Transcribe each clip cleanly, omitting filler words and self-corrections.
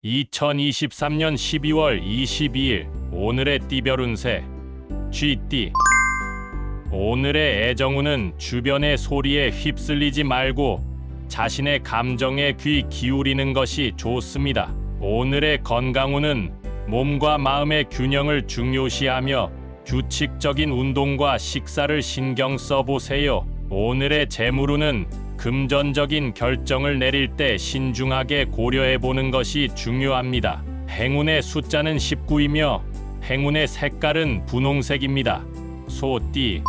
2023년 12월 22일 오늘의 띠별 운세 쥐띠. 오늘의 애정운은 주변의 소리에 휩쓸리지 말고 자신의 감정에 귀 기울이는 것이 좋습니다. 오늘의 건강운은 몸과 마음의 균형을 중요시하며 규칙적인 운동과 식사를 신경 써보세요. 오늘의 재물운은 금전적인 결정을 내릴 때 신중하게 고려해보는 것이 중요합니다. 행운의 숫자는 19이며 행운의 색깔은 분홍색입니다. 소띠.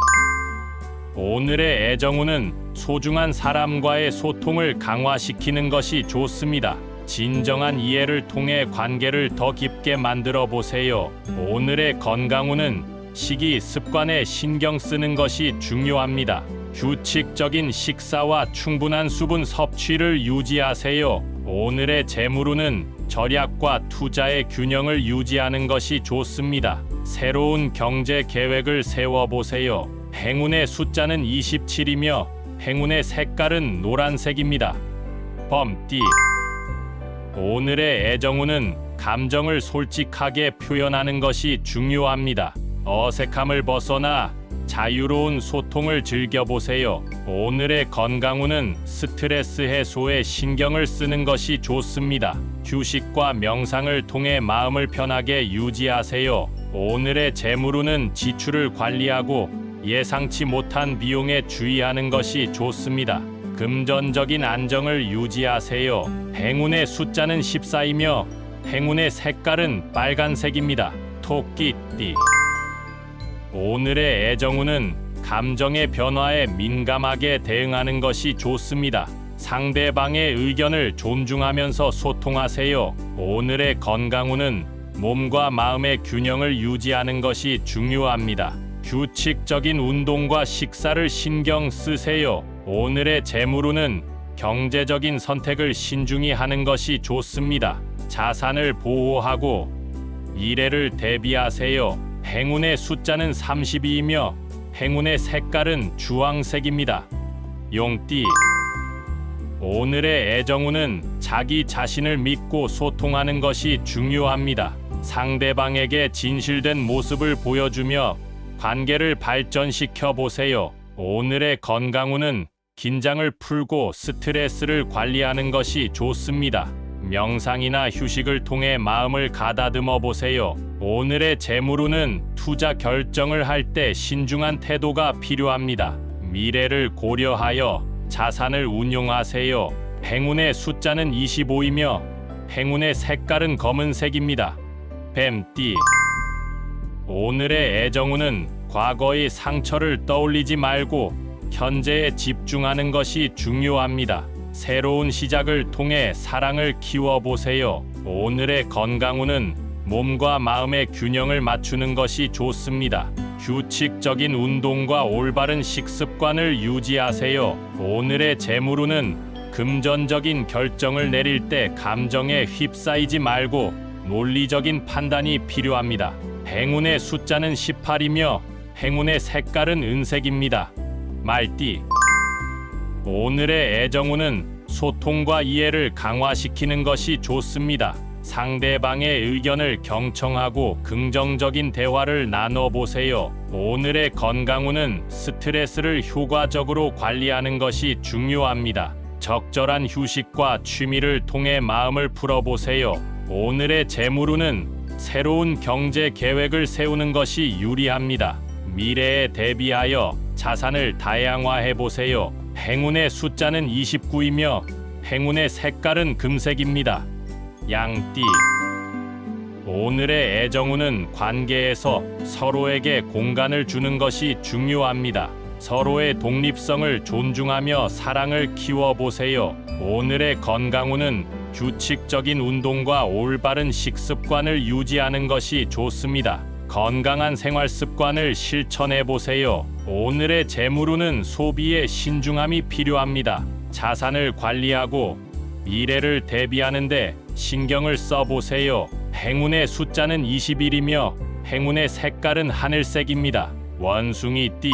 오늘의 애정운은 소중한 사람과의 소통을 강화시키는 것이 좋습니다. 진정한 이해를 통해 관계를 더 깊게 만들어 보세요. 오늘의 건강운은 식이 습관에 신경 쓰는 것이 중요합니다. 규칙적인 식사와 충분한 수분 섭취를 유지하세요. 오늘의 재물운은 절약과 투자의 균형을 유지하는 것이 좋습니다. 새로운 경제 계획을 세워보세요. 행운의 숫자는 27이며 행운의 색깔은 노란색입니다. 범띠. 오늘의 애정운은 감정을 솔직하게 표현하는 것이 중요합니다. 어색함을 벗어나 자유로운 소통을 즐겨보세요. 오늘의 건강운은 스트레스 해소에 신경을 쓰는 것이 좋습니다. 휴식과 명상을 통해 마음을 편하게 유지하세요. 오늘의 재물운은 지출을 관리하고 예상치 못한 비용에 주의하는 것이 좋습니다. 금전적인 안정을 유지하세요. 행운의 숫자는 14이며 행운의 색깔은 빨간색입니다. 토끼띠. 오늘의 애정운은 감정의 변화에 민감하게 대응하는 것이 좋습니다. 상대방의 의견을 존중하면서 소통하세요. 오늘의 건강운은 몸과 마음의 균형을 유지하는 것이 중요합니다. 규칙적인 운동과 식사를 신경 쓰세요. 오늘의 재물운은 경제적인 선택을 신중히 하는 것이 좋습니다. 자산을 보호하고 미래를 대비하세요. 행운의 숫자는 32이며 행운의 색깔은 주황색입니다. 용띠. 오늘의 애정운은 자기 자신을 믿고 소통하는 것이 중요합니다. 상대방에게 진실된 모습을 보여주며 관계를 발전시켜 보세요. 오늘의 건강운은 긴장을 풀고 스트레스를 관리하는 것이 좋습니다. 명상이나 휴식을 통해 마음을 가다듬어 보세요. 오늘의 재물운은 투자 결정을 할 때 신중한 태도가 필요합니다. 미래를 고려하여 자산을 운용하세요. 행운의 숫자는 25이며 행운의 색깔은 검은색입니다. 뱀띠. 오늘의 애정운은 과거의 상처를 떠올리지 말고 현재에 집중하는 것이 중요합니다. 새로운 시작을 통해 사랑을 키워보세요. 오늘의 건강운은 몸과 마음의 균형을 맞추는 것이 좋습니다. 규칙적인 운동과 올바른 식습관을 유지하세요. 오늘의 재물운은 금전적인 결정을 내릴 때 감정에 휩싸이지 말고 논리적인 판단이 필요합니다. 행운의 숫자는 18이며 행운의 색깔은 은색입니다. 말띠. 오늘의 애정운은 소통과 이해를 강화시키는 것이 좋습니다. 상대방의 의견을 경청하고 긍정적인 대화를 나눠보세요. 오늘의 건강운은 스트레스를 효과적으로 관리하는 것이 중요합니다. 적절한 휴식과 취미를 통해 마음을 풀어보세요. 오늘의 재물운은 새로운 경제 계획을 세우는 것이 유리합니다. 미래에 대비하여 자산을 다양화해보세요. 행운의 숫자는 29이며 행운의 색깔은 금색입니다. 양띠. 오늘의 애정운은 관계에서 서로에게 공간을 주는 것이 중요합니다. 서로의 독립성을 존중하며 사랑을 키워보세요. 오늘의 건강운은 규칙적인 운동과 올바른 식습관을 유지하는 것이 좋습니다. 건강한 생활 습관을 실천해 보세요. 오늘의 재물운은 소비에 신중함이 필요합니다. 자산을 관리하고 미래를 대비하는데 신경을 써보세요. 행운의 숫자는 21이며 행운의 색깔은 하늘색입니다. 원숭이띠.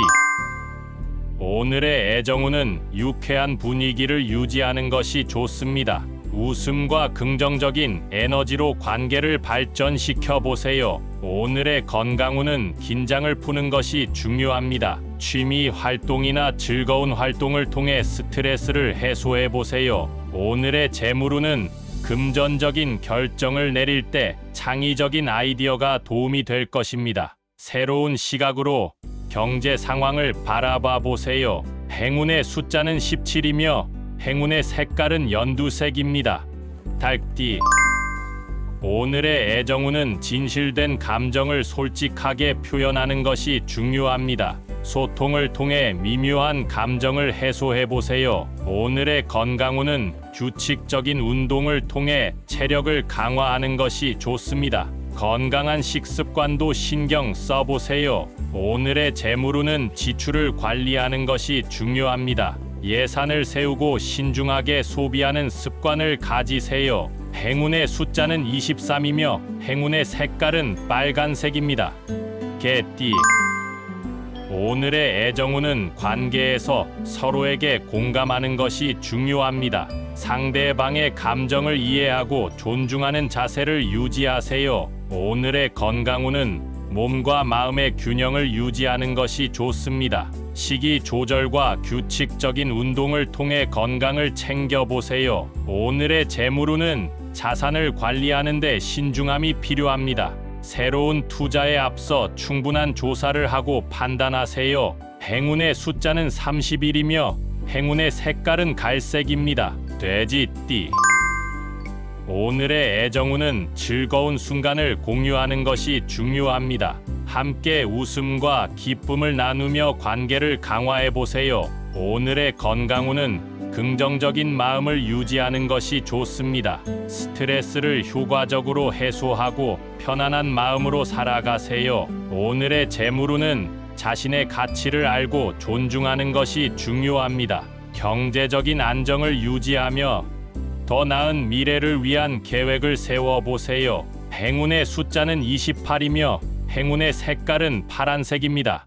오늘의 애정운은 유쾌한 분위기를 유지하는 것이 좋습니다. 웃음과 긍정적인 에너지로 관계를 발전시켜 보세요. 오늘의 건강운은 긴장을 푸는 것이 중요합니다. 취미 활동이나 즐거운 활동을 통해 스트레스를 해소해 보세요. 오늘의 재물운은 금전적인 결정을 내릴 때 창의적인 아이디어가 도움이 될 것입니다. 새로운 시각으로 경제 상황을 바라봐 보세요. 행운의 숫자는 17이며 행운의 색깔은 연두색입니다. 달띠. 오늘의 애정운은 진실된 감정을 솔직하게 표현하는 것이 중요합니다. 소통을 통해 미묘한 감정을 해소해 보세요. 오늘의 건강운은 규칙적인 운동을 통해 체력을 강화하는 것이 좋습니다. 건강한 식습관도 신경 써보세요. 오늘의 재물운은 지출을 관리하는 것이 중요합니다. 예산을 세우고 신중하게 소비하는 습관을 가지세요. 행운의 숫자는 23이며 행운의 색깔은 빨간색입니다. 개띠. 오늘의 애정운은 관계에서 서로에게 공감하는 것이 중요합니다. 상대방의 감정을 이해하고 존중하는 자세를 유지하세요. 오늘의 건강운은 몸과 마음의 균형을 유지하는 것이 좋습니다. 식이 조절과 규칙적인 운동을 통해 건강을 챙겨보세요. 오늘의 재물운은 자산을 관리하는 데 신중함이 필요합니다. 새로운 투자에 앞서 충분한 조사를 하고 판단하세요. 행운의 숫자는 31이며 행운의 색깔은 갈색입니다. 돼지띠. 오늘의 애정운은 즐거운 순간을 공유하는 것이 중요합니다. 함께 웃음과 기쁨을 나누며 관계를 강화해 보세요. 오늘의 건강운은 긍정적인 마음을 유지하는 것이 좋습니다. 스트레스를 효과적으로 해소하고 편안한 마음으로 살아가세요. 오늘의 재물운은 자신의 가치를 알고 존중하는 것이 중요합니다. 경제적인 안정을 유지하며 더 나은 미래를 위한 계획을 세워보세요. 행운의 숫자는 28이며 행운의 색깔은 파란색입니다.